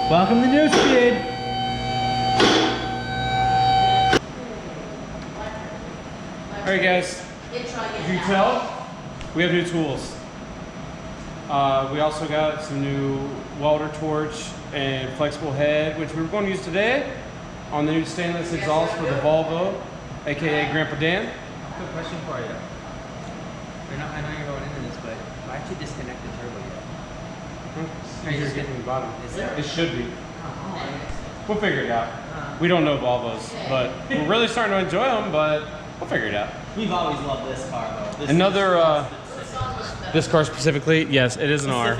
Welcome to New Speed. Alright guys, as you can tell, we have new tools. We also got some new welder torch and flexible head, which we're going to use today on the new stainless exhaust for the Volvo, aka Grandpadan. Quick question for you. I know you're going into this, but why'd you disconnect the turbo yet? You're getting the bottom. Is there? It should be. We'll figure it out. We don't know Volvos, but we're really starting to enjoy them, but we'll figure it out. We've always loved this car though. This car specifically, yes, it is an R.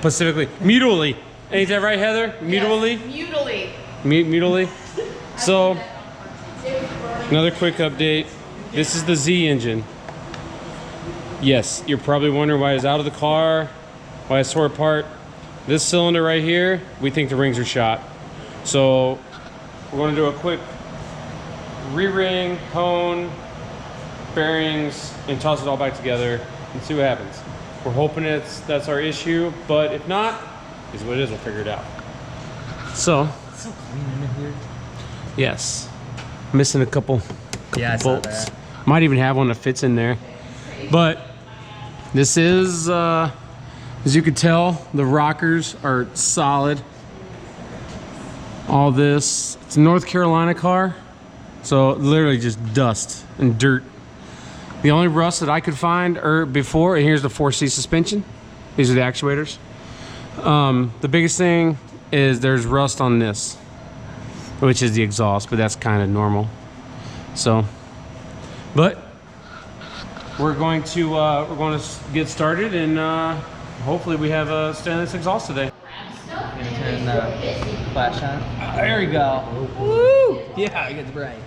Specifically. Mutually. Ain't that right, Heather? Mutually? Mutually. Mutually. So, another quick update. This is the Z engine. Yes, you're probably wondering why it's out of the car, why it's tore apart. This cylinder right here, we think the rings are shot. So, we're going to do a quick re-ring, hone, bearings, and toss it all back together and see what happens. We're hoping that's our issue, but if not, is what it is, we'll figure it out. So, It's so clean in here. yes, missing a couple Yeah, I saw bolts. that. Might even have one that fits in there. But this is, as you can tell, the rockers are solid. All this, it's a North Carolina car, so literally just dust and dirt. The only rust that I could find before, and here's the 4C suspension. These are the actuators. The biggest thing is there's rust on this, which is the exhaust, but that's kind of normal. So, but we're going to get started, and hopefully we have a stainless exhaust today. Gonna turn the flash on. There we go. Woo! Yeah, I get the bright.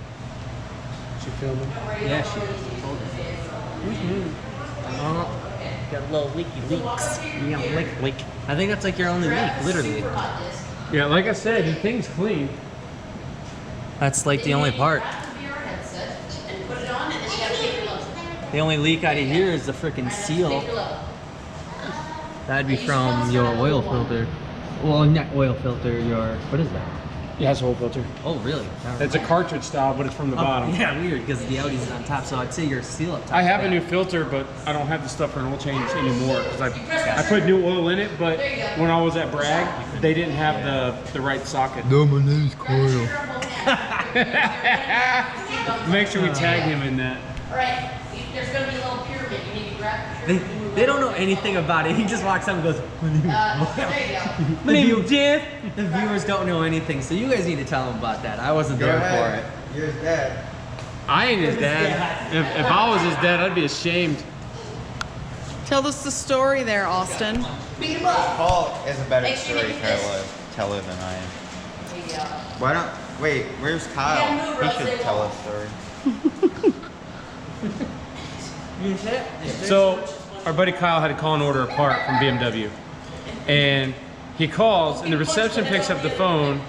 She filming? Yeah, she told us. Got a little leaky leaks. Yeah, leak. I think that's like your only leak, literally. Yeah, like I said, the thing's clean. That's like the only part. The only leak out of here is the freaking seal. That'd be from your oil filter. Well, not oil filter, what is that? Yeah, it's a whole filter. Oh, really? It's a cartridge style, but it's from the bottom. Yeah, weird, because the Audi's is on top, so I'd say your seal up top. I have a new filter, but I don't have the stuff for an oil change anymore because I put new oil in it, but when I was at Bragg, they didn't have the right socket. No, my name's Kyle. Make sure we tag him in that. Alright, there's gonna be a little pyramid. You need to grab your They don't know anything about it. He just walks up and goes, there you go. My name is Jeff. The viewers don't know anything, so you guys need to tell them about that. I wasn't there for it. You're his dad. I ain't his dad. If I was his dad, I'd be ashamed. Tell us the story there, Austin. Paul is a better Make sure you do storyteller than I am. There you go. Why don't, wait, where's Kyle? Yeah, move, He Russ, should they tell won't. a story. So our buddy Kyle had to call and order a part from BMW. And he calls and the reception picks up the phone.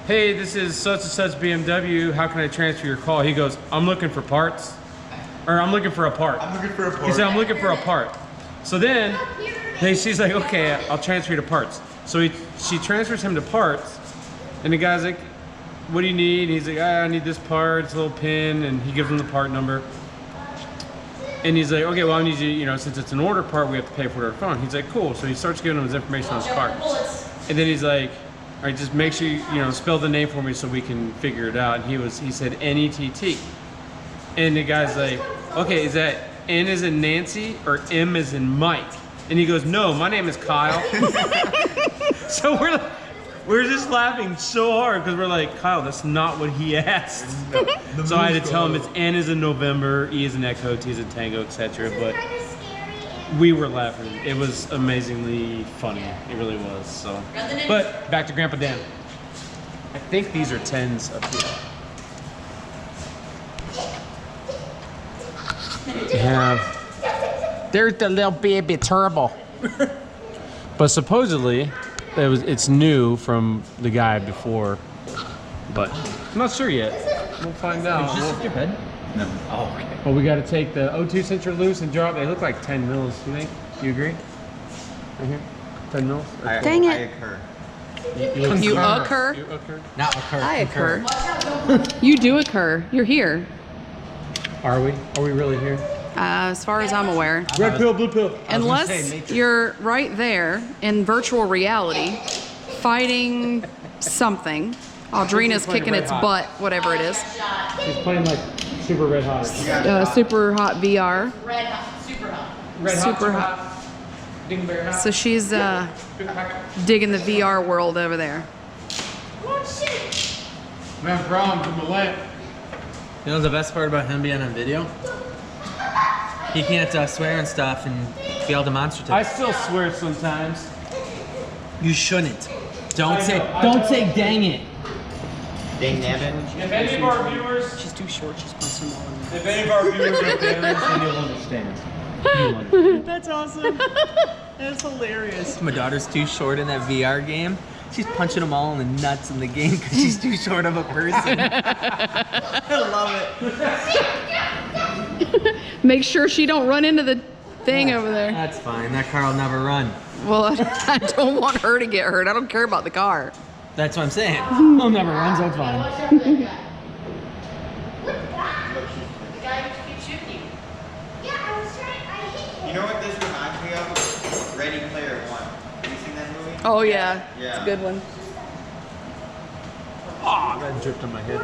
Hey, this is such and such BMW. How can I transfer your call? He goes, I'm looking for parts. Or I'm looking for a part. I'm looking for a part. He said, I'm looking for a part. So then she's like, okay, I'll transfer you to parts. So she transfers him to parts. And the guy's like, what do you need? He's like, I need this part, it's a little pin. And he gives him the part number. And he's like, okay, well, I need you, since it's an order part, we have to pay for it over the phone. He's like, cool. So he starts giving him his information on his car. And then he's like, all right, just make sure you spell the name for me so we can figure it out. And he said N-E-T-T. And the guy's like, okay, is that N as in Nancy or M as in Mike? And he goes, no, my name is Kyle. So we're just laughing so hard because we're like, Kyle, that's not what he asked. So I had to tell him it's N as in November, E as in Echo, T as in Tango, etc. But we were laughing. It was amazingly funny. It really was. So, but back to Grandpadan. I think these are 10s up here. We have. There's the little baby turbo. But supposedly, it's new from the guy before, but I'm not sure yet. We'll find out. Is this your head? No. Oh, okay. Well, we got to take the O2 sensor loose and drop. They look like 10 mils. You think? You agree? Right here, 10 mils. Dang it. I occur. You occur? You occur? Not occur. I occur. Watch out, don't You do occur. You're here. Are we? Are we really here? As far as I'm aware. Red pill, blue pill. Unless you're right there in virtual reality, fighting something. Audrina's playing kicking Red its Hot. butt, whatever it is. shot. He's playing like super red hot. Super hot VR. Red hot, super hot. Red Super hot. hot. Dingleberry hot. So she's digging the VR world over there. Oh shit! Man, Brown from the lamp. You know the best part about him being on video? He can't swear and stuff and fail demonstrative. I still swear sometimes. You shouldn't. I Don't know, say. I Don't know. say. Dang it. Dang nabbit. If any of our viewers, She's too short. She's punching them all in if any of our viewers are veterans, then you'll understand. You'll understand. That's awesome. That's hilarious. My daughter's too short in that VR game. She's punching them all in the nuts in the game because she's too short of a person. I love it. Make sure she don't run into the thing over there. That's fine. That car will never run. Well, I don't want her to get hurt. I don't care about the car. That's what I'm saying. He'll never run, so it's fine. Watch out for that guy. What guy? The guy who keeps shooting you. Yeah, I was trying. I hit him. You know what this reminds me of? Ready Player One. Have you seen that movie? Oh, yeah. It's Yeah. a good one. Oh, that dripped on my head.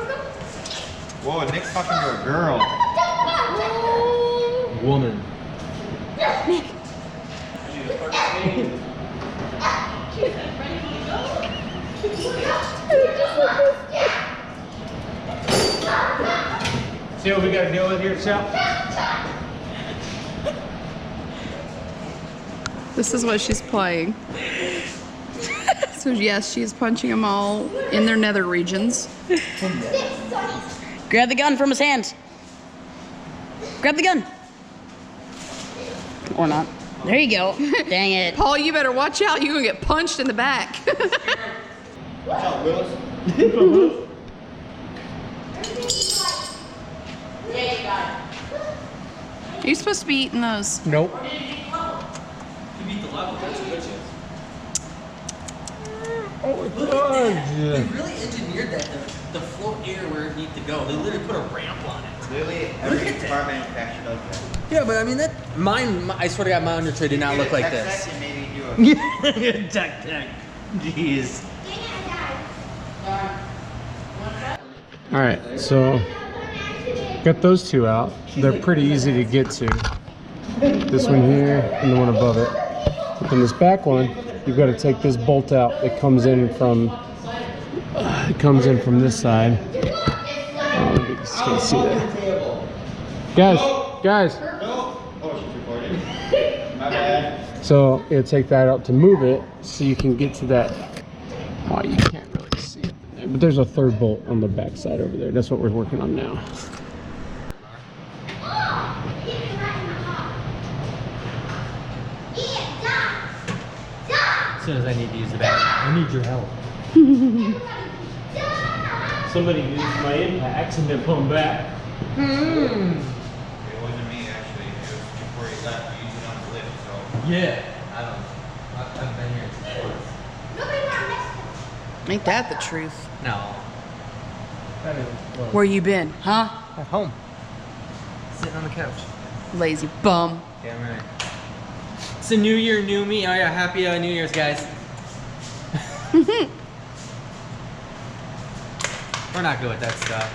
Whoa, Nick's talking to a girl. Woman. See what we gotta deal with here, Sal? This is what she's playing. So yes, she's punching them all in their nether regions. Grab the gun from his hand. Grab the gun. Or not. There you go. Dang it. Paul, you better watch out. You're gonna get punched in the back. Watch out, Willis. Yeah, you got it. You're supposed to be eating those. Nope. You beat the level. That's what it is. Oh, They really engineered that the flow air where it needs to go. They literally put a ramp on it. Literally, every car manufacturer does that. Yeah, but I mean that mine. I swear to God, my Undertrade did not look like Tech this. Tech and maybe do a Tech. Jeez. Dang it, I died. All right, so got those two out. They're pretty easy to get to. This one here and the one above it. But then this back one, you've got to take this bolt out. It comes in from this side. Oh, you just can't see that. Guys. Oh, she's recording. My bad. So you'll take that out to move it, so you can get to that. Oh, you can't really see it, but there's a third bolt on the back side over there. That's what we're working on now. As soon as I need to use the bathroom. I need your help. Somebody used my impacts and they put them back. It wasn't me, actually. It was before he left. We used it on the lift, so. Yeah. I don't. I've been here before. Ain't that the truth? No. Where you been, huh? At home. Sitting on the couch. Lazy bum. Damn right. It's a new year, new me. Oh yeah, happy New Year's, guys. We're not good with that stuff.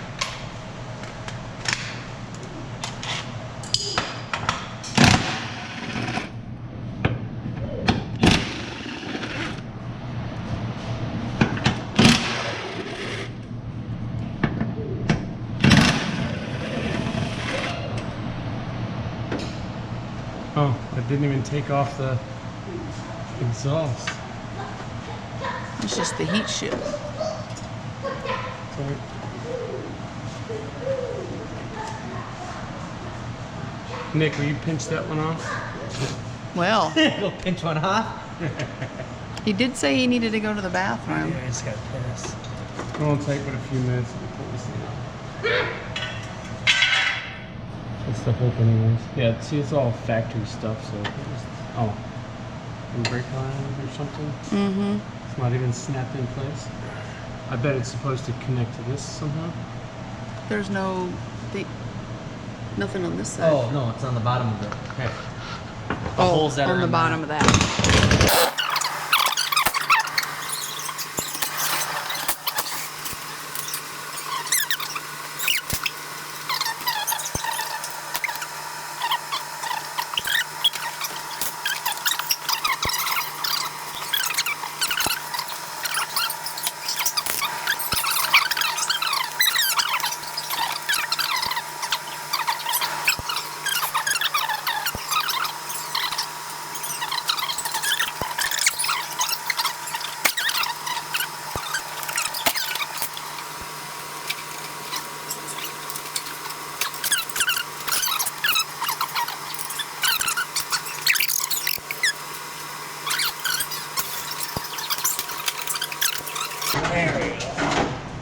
Oh, I didn't even take off the exhaust. It's just the heat shield. Sorry. Nick, will you pinch that one off? Well, Go pinch one off. he did say he needed to go to the bathroom. I just got pissed. It won't take but a few minutes to pull this thing out. That's the hope anyways. Yeah, see, it's all factory stuff, so... Oh. And brake lines or something? Mm-hmm. It's not even snapped in place. I bet it's supposed to connect to this somehow. There's no thing, nothing on this side. Oh no, it's on the bottom of it. Okay. The Oh, holes that on are the in bottom of that.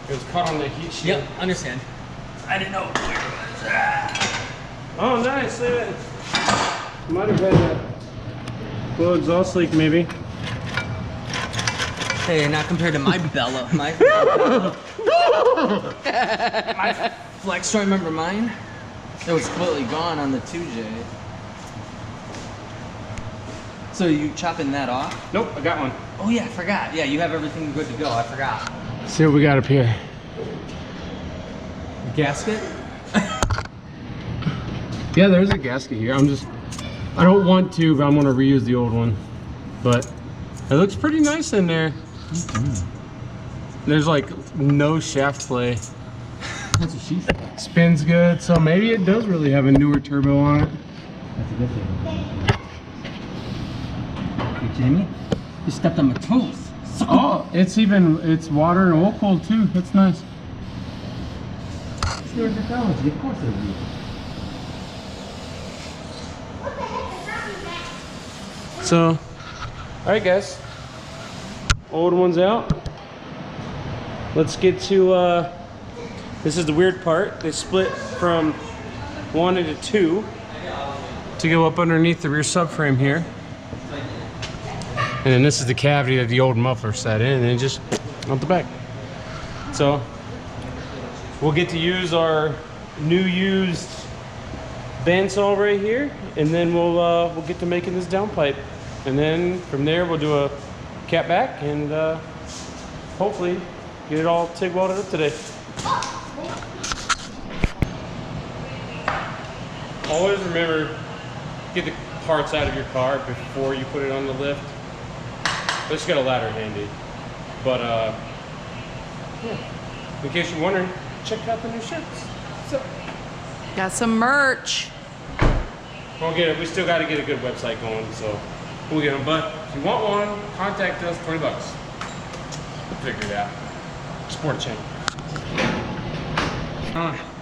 It was caught on the heat shield. Yep, understand. I didn't know where it was at. Oh, nice. Look at that. Might have had a little exhaust leak, maybe. Hey, not compared to my Bella. My flex joint, remember mine? It was completely gone on the 2J. So you chopping that off? Nope, I got one. Oh yeah, I forgot. Yeah, you have everything good to go. I forgot. See what we got up here. Gasket? Yeah, there's a gasket here. I don't want to, but I'm gonna reuse the old one. But it looks pretty nice in there. There's like no shaft play. That's what she said. Spins good, so maybe it does really have a newer turbo on it. That's a good thing. You kidding me? You stepped on my toes. Oh, it's water and oil cooled too. That's nice. It's newer technology, of course it would be. What the heck is that? So, all right, guys. Old one's out. Let's get to. This is the weird part. They split from 1 into 2 to go up underneath the rear subframe here. And then this is the cavity that the old muffler sat in, and then just out the back. So we'll get to use our new used bandsaw right here, and then we'll get to making this downpipe. And then from there we'll do a cap back and hopefully get it all TIG welded up today. Always remember, get the parts out of your car before you put it on the lift. I just got a ladder handy. But yeah, in case you're wondering, check out the new shirts. So, Got some merch. we'll get it. We still got to get a good website going, so we'll get them. But if you want one, contact us. $20. We'll figure it out. Sport channel.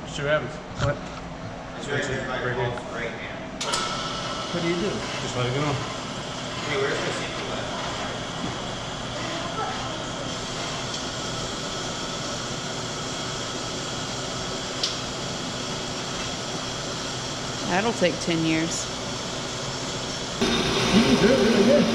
See what happens. What? It's right here by your mom's right hand. What do you do? Just let it go. Hey, where's the seat left? That'll take 10 years. Really good.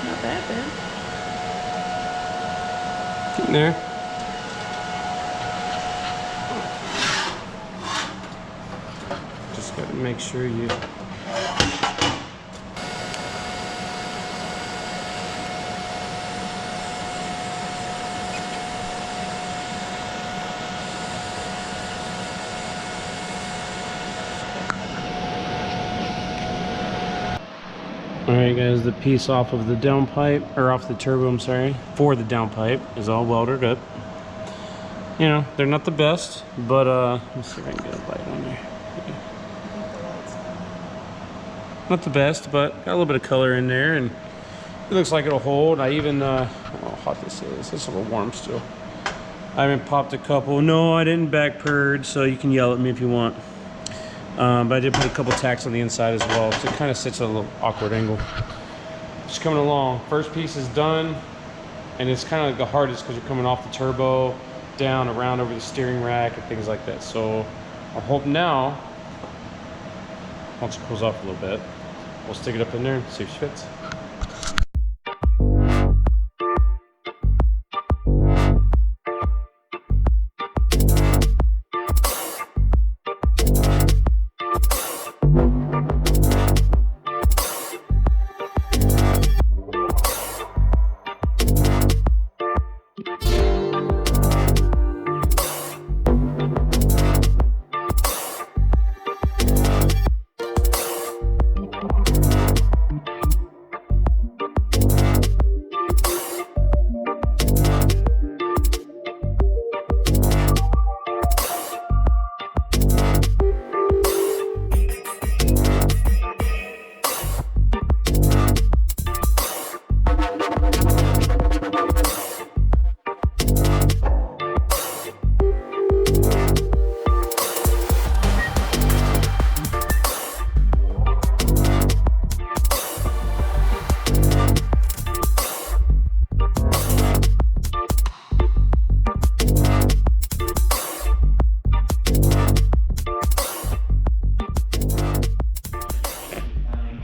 Not bad, man. Getting there. Just got to make sure you. Alright guys, the piece off of the downpipe, or off the turbo, I'm sorry, for the downpipe is all welded up. You know, they're not the best, but let's see if I can get a light on there. Not the best, but got a little bit of color in there, and it looks like it'll hold. I even, oh, how hot this is. It's a little warm still. I even popped a couple. No, I didn't back purge, so you can yell at me if you want. But I did put a couple tacks on the inside as well, so it kind of sits at a little awkward angle. Just coming along. First piece is done, and it's kind of like the hardest because you're coming off the turbo, down, around over the steering rack, and things like that. So I hope now, once it cools off a little bit, we'll stick it up in there and see if she fits.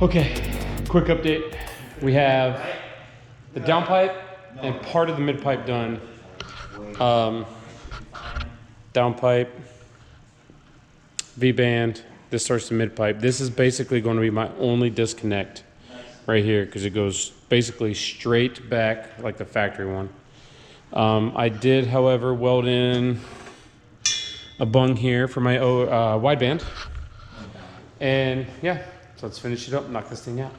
Okay, quick update. We have the downpipe and part of the midpipe done. Downpipe, V-band, this starts the midpipe. This is basically going to be my only disconnect right here because it goes basically straight back like the factory one. I did, however, weld in a bung here for my wideband. And yeah. So let's finish it up, knock this thing out.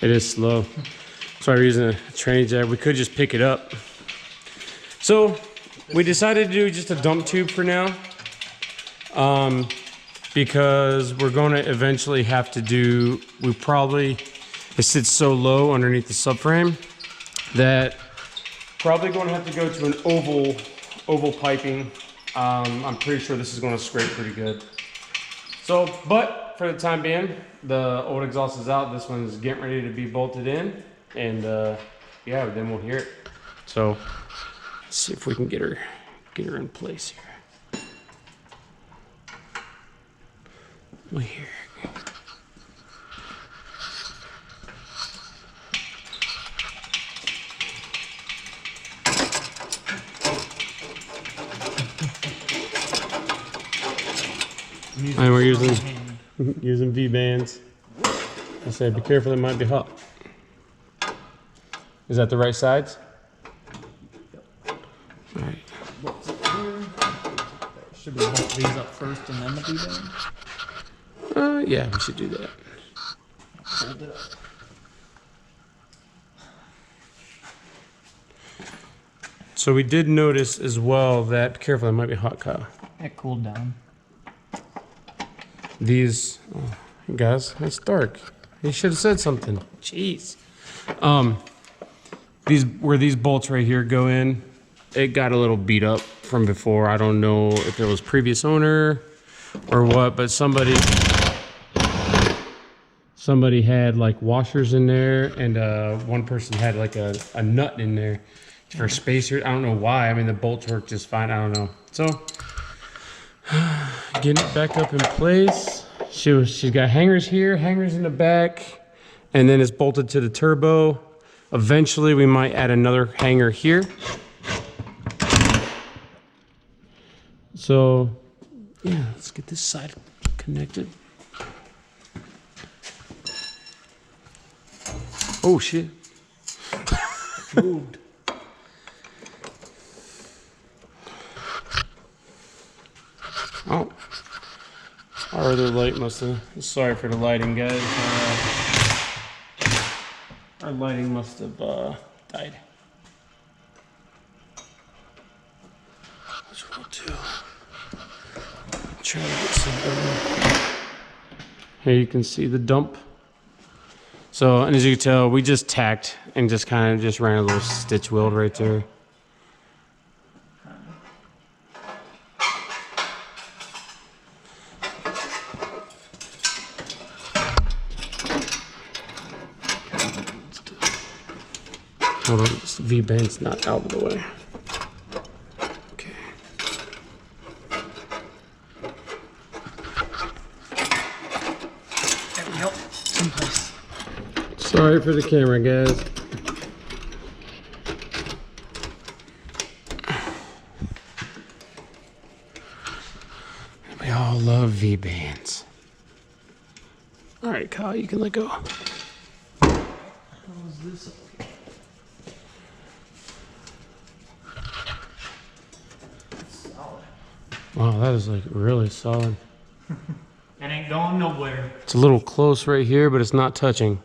It is slow. So I'm using a tranny jab. We could just pick it up. So we decided to do just a dump tube for now. Because we're going to eventually have to do, it sits so low underneath the subframe that probably going to have to go to an oval piping. I'm pretty sure this is going to scrape pretty good. So, but for the time being, the old exhaust is out. This one's getting ready to be bolted in, and yeah, then we'll hear it. So, let's see if we can get her in place here. We'll hear. And we're using V-bands. I said, be careful, it might be hot. Is that the right sides? All right. Should we bolt these up first and then the V-band? Yeah, we should do that. Hold it up. So we did notice as well that, be careful, it might be hot, Kyle. It cooled down. These, oh, guys, it's dark. You should have said something. Jeez. Where these bolts right here go in, it got a little beat up from before. I don't know if it was previous owner or what, but somebody had like washers in there, and one person had like a nut in there for spacers. I don't know why. I mean, the bolts work just fine. I don't know. So getting it back up in place. She's got hangers here, hangers in the back, and then it's bolted to the turbo. Eventually we might add another hanger here. So yeah, let's get this side connected. Oh shit. Moved. Oh. All Or the light must have. Sorry for the lighting, guys. Our lighting must have died. Which we'll do. Try to get some better. Here you can see the dump. So, and as you can tell, we just tacked and just kind of just ran a little stitch weld right there. Hold on, this V-band's not out of the way. Okay. There we go. Someplace. Sorry for the camera, guys. We all love V-bands. All right, Kyle, you can let go. How's this? Wow, that is like really solid. It ain't going nowhere. It's a little close right here, but it's not touching.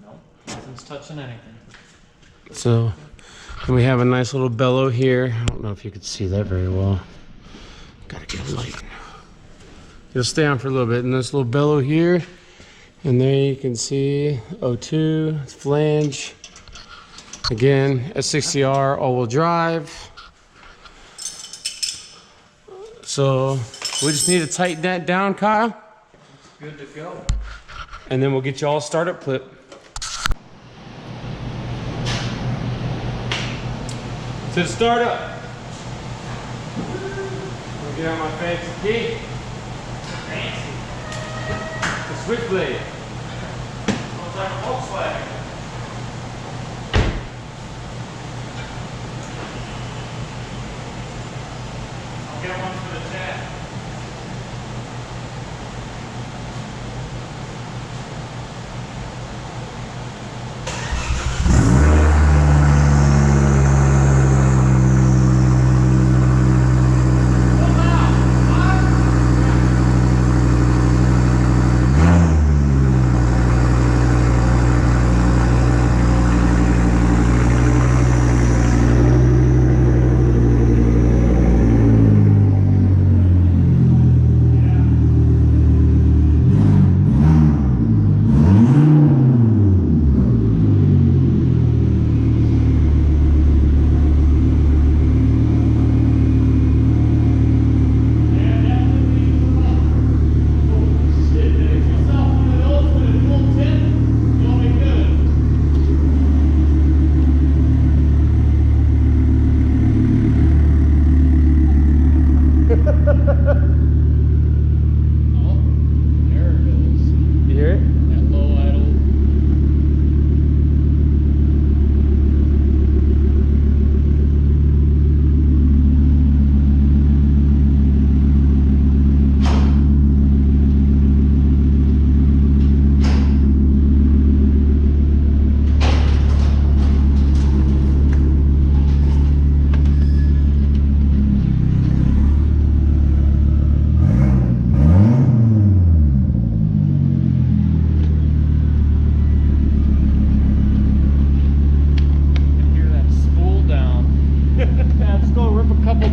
Nope. Nothing's touching anything. So, and we have a nice little bellow here. I don't know if you could see that very well. Gotta get a light. It'll stay on for a little bit. And this little bellow here. And there you can see O2, flange. Again, s60r all-wheel drive. So we just need to tighten that down, Kyle. Good to go. And then we'll get you all started clip. To the startup. I'll get out my fancy key. Fancy. The switchblade. Looks like a Volkswagen. I'll get one for the chat.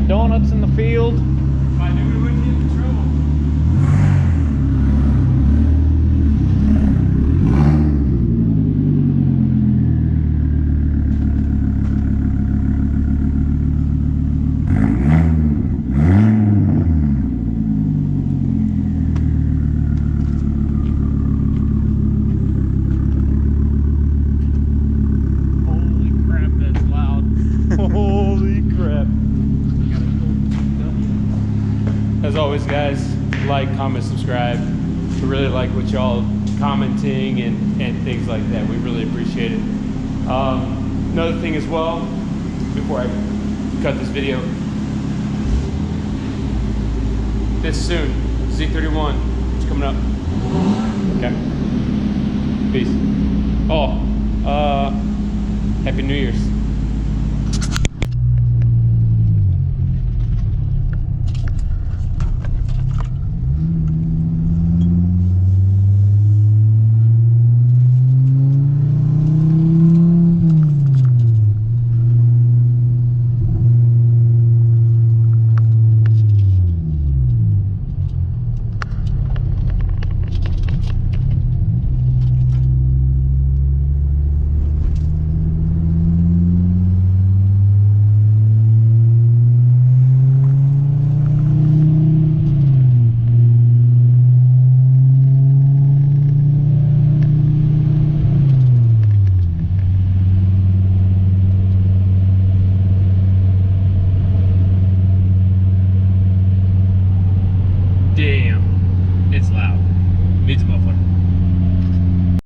Donuts in the field. If I knew we wouldn't get in trouble. Holy crap, that's loud. Holy crap. As always, guys, like, comment, subscribe. We really like what y'all commenting and things like that. We really appreciate it. Another thing as well, before I cut this video, this soon, Z31, it's coming up. Okay. Peace. Oh, Happy New Year's.